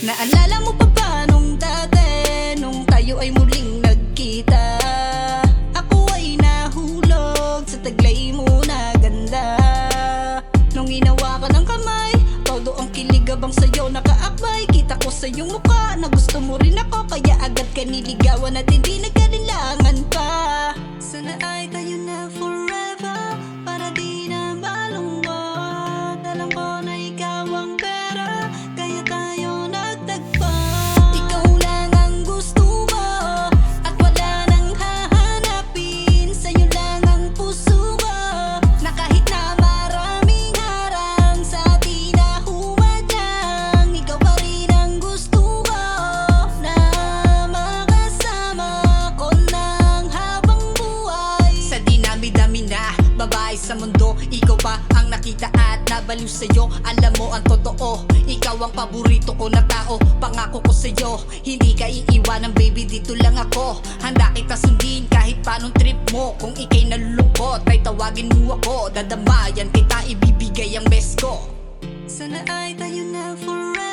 Naalala mo pa ba nung dati, nung tayo ay muling nagkita? Ako ay nahulog sa taglay mo na ganda. Nung hinawakan ng kamay, todo ang kiligabang sa'yo nakaakbay. Kita ko sa iyong mukha na gusto mo rin ako, kaya agad ka niligawan at hindi nagkalilangan pa. Sana ay tayo na forever, para di na malungkot. Alam ko na ikaw ang pera, kaya tayo nagtagpo. Ikaw lang ang gusto mo, at wala nang hahanapin. Sa'yo lang ang puso ko, na kahit na maraming harang sa atin na humadang, ikaw pa rin ang gusto ko, na makasama ko ng habang buhay. Sa dinami-dami na babae sa mundo, ikaw pa ang nakita at nabaliw sa'yo. Alam mo ang totoo, ikaw ang paborito ko na tao. Pangako ko sa'yo, hindi ka iiwanan baby, dito lang ako. Handa kita sundin kahit panong trip mo. Kung ika'y nalulungkot ay tawagin mo ako. Dadamayan kita, ibibigay ang best ko. Sana ay tayo na forever,